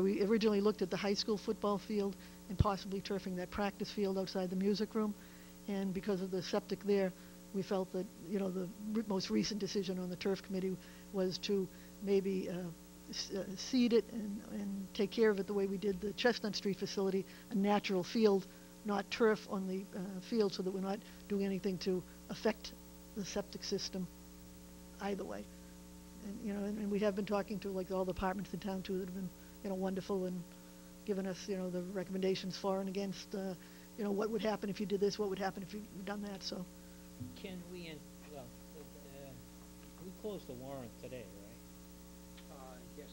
We originally looked at the high school football field and possibly turfing that practice field outside the music room. And because of the septic there, we felt that, the most recent decision on the turf committee was to maybe seed it and take care of it the way we did the Chestnut Street facility, a natural field, not turf on the field, so that we're not doing anything to affect the septic system either way. And, and we have been talking to like all the departments in town too that have been, wonderful and given us, the recommendations for and against, what would happen if you did this, what would happen if you'd done that, so. Can we, we closed the warrant today, right? Yes,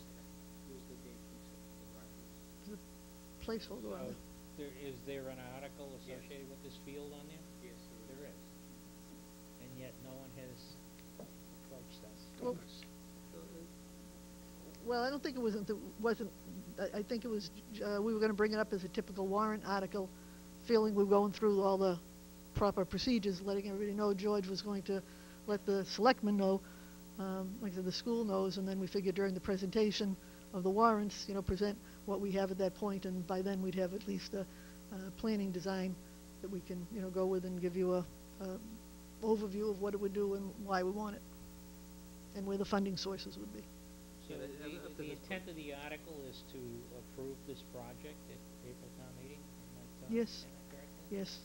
use the date There's a placeholder on So is there an article associated with this field on there? Yes, There is. And yet no one has approached us. Well, Well, I don't think it wasn't, I think it was, we were gonna bring it up as a typical warrant article, feeling we're going through all the proper procedures, letting everybody know. George was going to let the selectmen know, like I said, the school knows, and then we figured during the presentation of the warrants, present what we have at that point, and by then we'd have at least a planning design that we can, go with and give you a overview of what it would do and why we want it, and where the funding sources would be. So the intent of the article is to approve this project at April town meeting? Yes. Am I correct? Yes.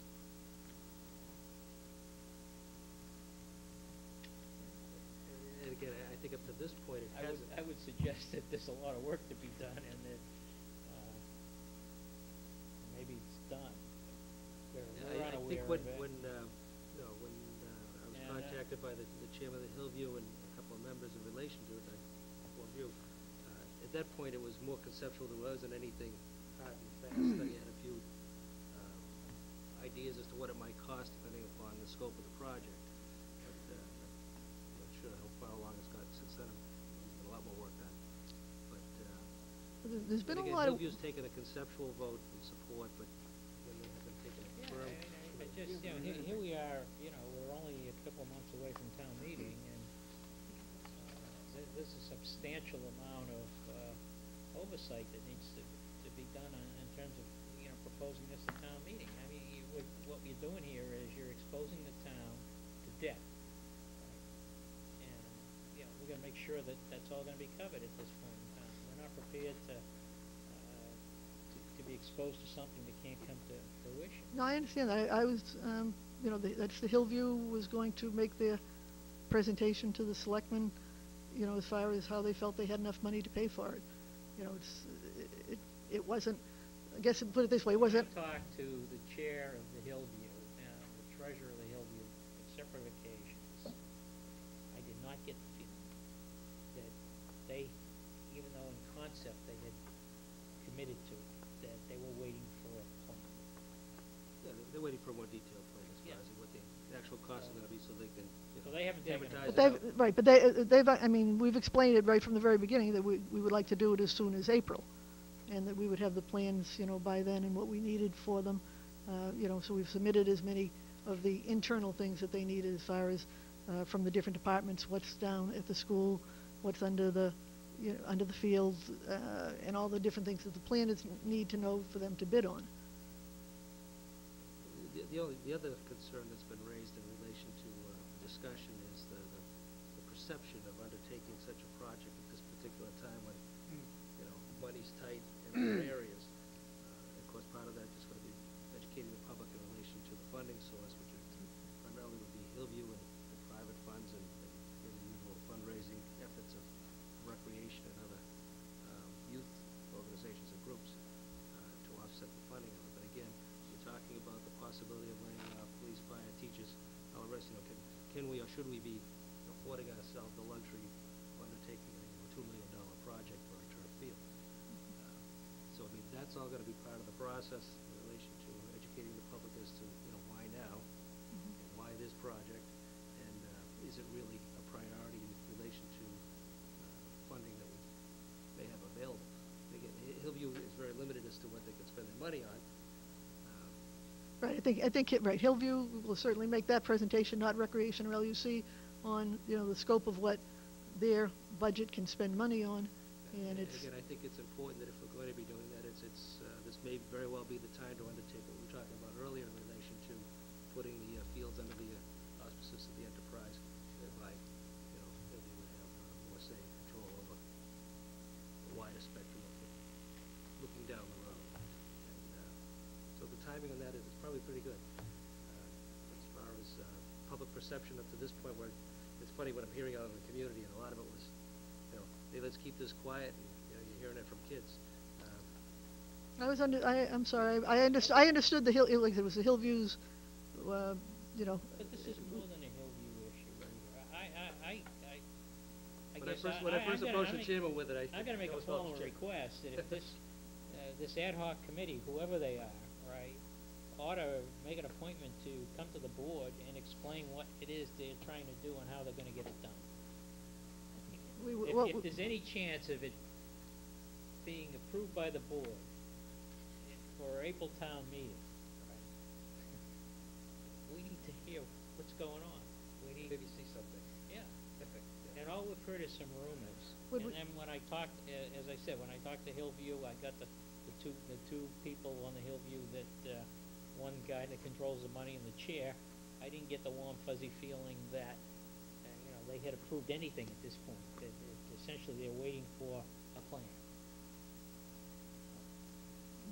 And again, I think up to this point it hasn't. I would suggest that there's a lot of work to be done and that maybe it's done. I think when I was contacted by the chairman of the Hillview and a couple of members in relation to it, at that point it was more conceptual. There wasn't anything hard and fast. I had a few ideas as to what it might cost depending upon the scope of the project. But I'm not sure how far along it's got since then. There's been a lot more work done. But There's been a again, lot of... Hillview's taken a conceptual vote in support, but when they haven't taken a firm... I just, here we are, we're only a couple of months away from town meeting, and there's a substantial amount of oversight that needs to be done in terms of, proposing this to town meeting. I mean, what you're doing here is you're exposing the town to debt. Right? And, we're going to make sure that that's all going to be covered at this point in time. We're not prepared to be exposed to something that can't come to fruition. No, I understand that. I was, that's the Hillview was going to make their presentation to the selectmen, as far as how they felt they had enough money to pay for it. It wasn't, I guess, put it this way, it wasn't... I talked to the chair of the Hillview, the treasurer of the Hillview, on separate occasions. I did not get the feeling that they, even though in concept they had committed to it, that they were waiting for a plan. Yeah, they're waiting for a more detailed plan as far as what the actual cost is going to be, so they can. So they haven't taken advertise it. But they've, I mean, we've explained it right from the very beginning that we would like to do it as soon as April, and that we would have the plans, by then and what we needed for them. So we've submitted as many of the internal things that they need as far as from the different departments, what's down at the school, what's under the under the fields, and all the different things that the planners need to know for them to bid on. The other concern that's been raised in relation to discussion is the perception of undertaking such a project at this particular time when money's tight in other areas. Of course, part of that is going to be educating the public in relation to the funding source, which primarily would be Hillview and private funds and the usual fundraising efforts of recreation and other youth organizations and groups to offset the funding of it. But again, you're talking about the possibility of laying off police, fire, teachers, all the rest. Can we or should we be affording ourselves the luxury of undertaking a $2 million project for a turf field? So I mean, that's all going to be part of the process in relation to educating the public as to why now, and why this project, and is it really a priority in relation to funding that we may have available. Again, Hillview is very limited as to what they can spend their money on. Right, I think right. Hillview will certainly make that presentation, not Recreation or LUC, on the scope of what their budget can spend money on, and it's. Again, I think it's important that if we're going to basis of the enterprise, thereby, you know, that we would have more say and control over a wider spectrum of looking down the road. And so the timing on that is probably pretty good. As far as public perception up to this point, where it's funny what I'm hearing out in the community, and a lot of it was, you know, hey, let's keep this quiet, and you know, you're hearing it from kids. I'm sorry, I understood the Hill, like, it was the Hillviews, you know. But this is more than a Hillview issue either. I When I guess first approached the chairman with it, I'm gonna make a formal request that if this ad hoc committee, whoever they are, right, ought to make an appointment to come to the board and explain what it is they're trying to do and how they're gonna get it done. If there's any chance of it being approved by the board for April town meeting, right, we need to hear what's going on. We need maybe see something. Yeah. Yeah. And all we've heard is some rumors. And then when I talked, as I said, when I talked to Hillview, I got the two people on the Hillview that, one guy that controls the money in the chair, I didn't get the warm fuzzy feeling that, you know, they had approved anything at this point. That essentially they're waiting for a plan.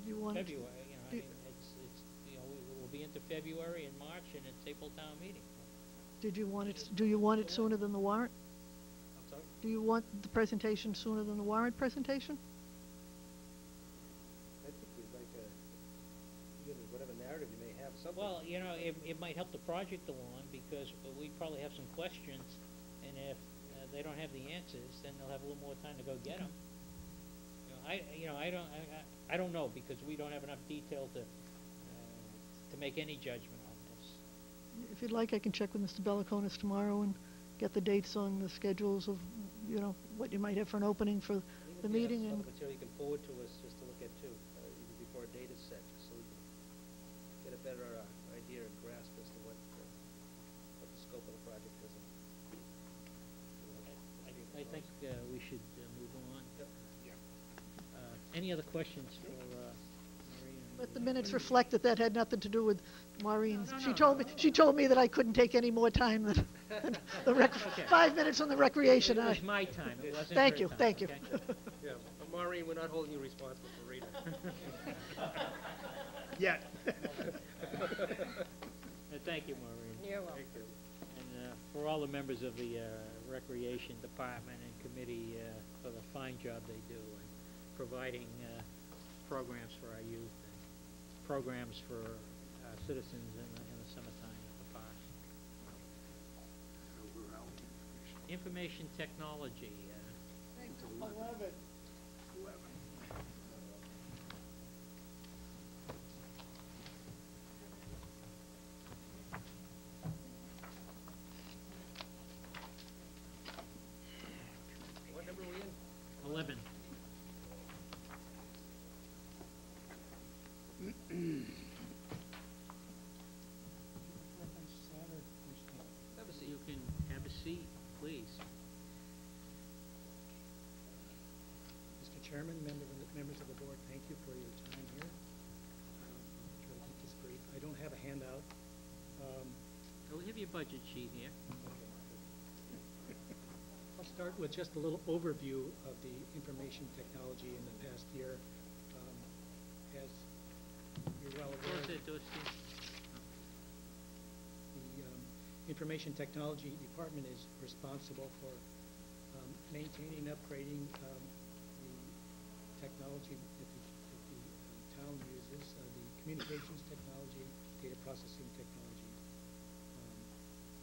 You want February, you know, I mean, it's, you know, we'll be into February and March, and it's April town meeting. do you want it sooner than the warrant? I'm sorry? Do you want the presentation sooner than the warrant presentation? I think we'd like whatever narrative you may have, something. Well, you know, it might help the project along, because we probably have some questions, and if they don't have the answers, then they'll have a little more time to go get them. I don't know, because we don't have enough detail to make any judgment on this. If you'd like, I can check with Mr. Beliconis tomorrow and get the dates on the schedules of, you know, what you might have for an opening for the meeting. Some And material you can forward to us just to look at too, even before a date is set, just so we can get a better idea and grasp as to what the scope of the project is. I think we should move on. Yep. Any other questions for Maureen? let the minutes reflect that that had nothing to do with Maureen's. No. She told me that I couldn't take any more time than the Okay. 5 minutes on the recreation. It was my time, it wasn't Thank her you, time, thank you. okay? Yeah, Maureen, we're not holding you responsible for reading. Yet. Thank you, Maureen. You're welcome. Thank you. And for all the members of the Recreation Department and Committee for the fine job they do in providing programs for our youth and programs for our citizens in the summertime at the park. Information technology. 11. What number are we in? 11. Have a seat. You can have a seat, please. Mr. Chairman, members of the board, thank you for your time here. I'll try to keep this brief. I don't have a handout. So we have your budget sheet here. I'll start with just a little overview of the information technology in the past year. As you're well aware, Close it to us, Steve. the Information Technology Department is responsible for maintaining, upgrading the technology that the town uses, the communications technology, data processing technology,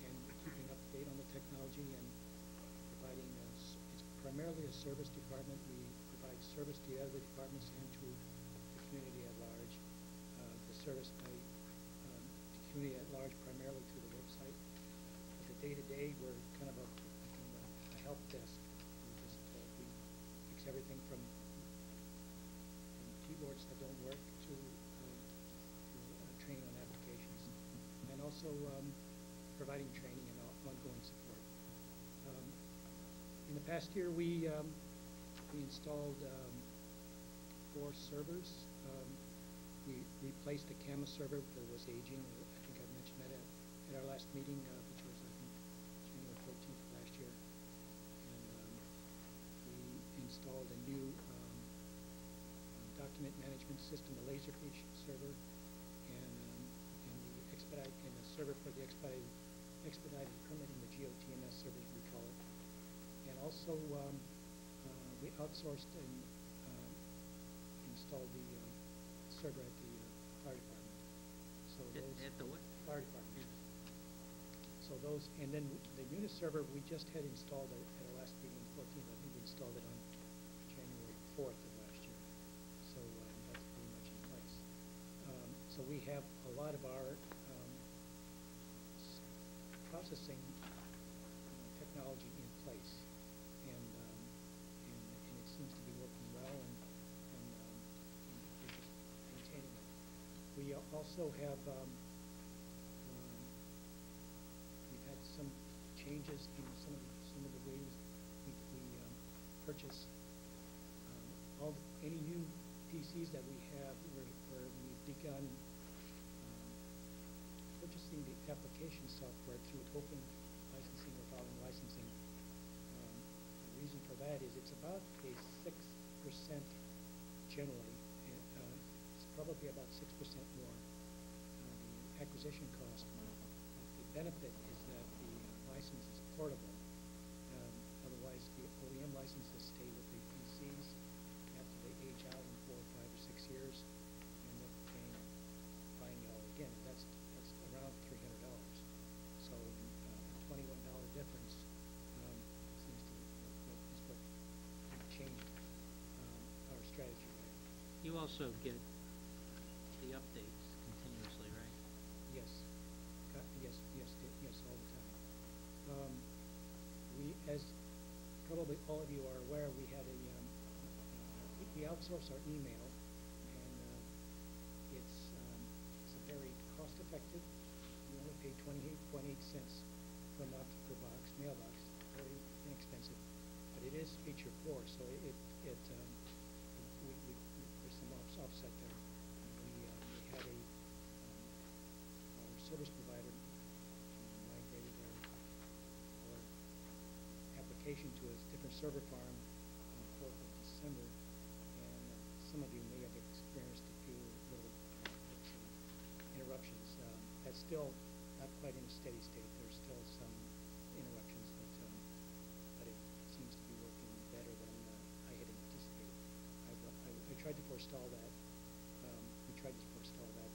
and keeping up to date on the technology and providing, it's primarily a service department. We provide service to the other departments and to the community at large. The service by the community at large primarily through the website. But the day-to-day, we're kind of a help desk. We fix everything from keyboards that don't work to training on applications, and also providing training and ongoing support. In the past year, we installed 4 servers. We replaced a CAMA server that was aging. I think I mentioned that at our last meeting, which was a installed a new document management system, a Laserfish server, and a server for the expedited permitting, the GOTMS server, we call it. And also, we outsourced and installed the server at the fire department. So those At the what? fire department. So those, and then the Munis server we just had installed at our last meeting on 14th. I think we installed it on January 4th of last year. So that's pretty much in place. So we have a lot of our processing technology in place, and it seems to be working well, and we're just maintaining it. We also have we've had some changes in some of the ways we purchase any new PCs that we have, where we've begun purchasing the application software through open licensing or volume licensing. The reason for that is it's about a 6% generally. It's probably about 6% more the acquisition cost. The benefit is that the license is portable. Otherwise, the OEM licenses stay with the PCs after they age out in 4, 5, or 6 years, and they're buying it all again. That's around $300. So a $21 difference seems to be is what changed our strategy there. You also get the updates continuously, right? Yes, yes, all the time. As probably all of you are aware, we had we outsource our email, and it's a very cost-effective. We only pay 28.8 cents per month per mailbox, very inexpensive, but it is feature 4, so there's some offset there. We had our service provider migrated our application to a different server farm on the 4th of December, and some of you may have experienced a few little interruptions. That's still not quite in a steady state. There's still some interruptions, but it seems to be working better than I had anticipated. I tried to forestall that. We tried to forestall that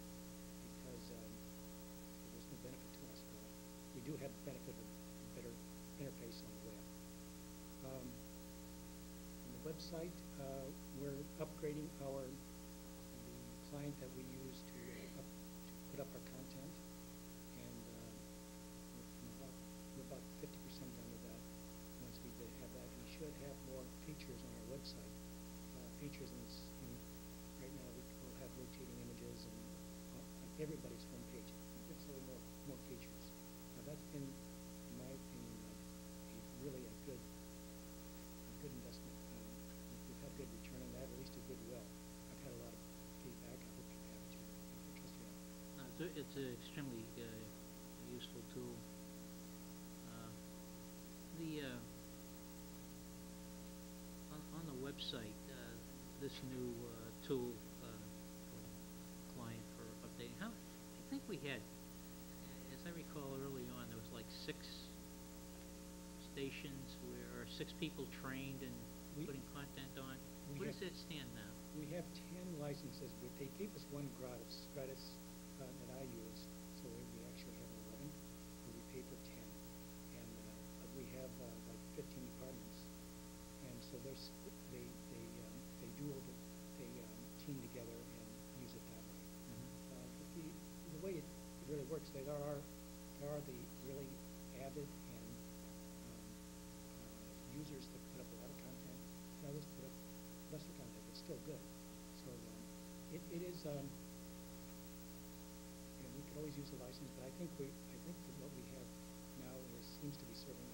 because there's no benefit to us. But we do have the benefit of a better interface on the web. On the website, we're upgrading the client that we use to put up our content, and we're about 50% done with that. Once we have that, we should have more features on our website. Features right now we'll have rotating images and on everybody's homepage. It's more features. Now that's been, in my opinion, really a good investment. We've had good return on that, at least a goodwill. I've had a lot of feedback. I hope you have too. I trust you have. It's an extremely useful tool. On the website, this new tool client for updating. I think we had, as I recall early on, there was like 6 stations or 6 people trained in putting content on. Where does it stand now? We have 10 licenses, but they gave us one gratis that I used, so we actually have 11. But we pay for 10, and but we have like 15 departments, and so they team together and use it that way. Mm-hmm. The way it really works, there are the really avid and users that put up a lot of content, and others put up lesser content, but still good. So it is. We could always use a license, but I think that what we have now seems to be serving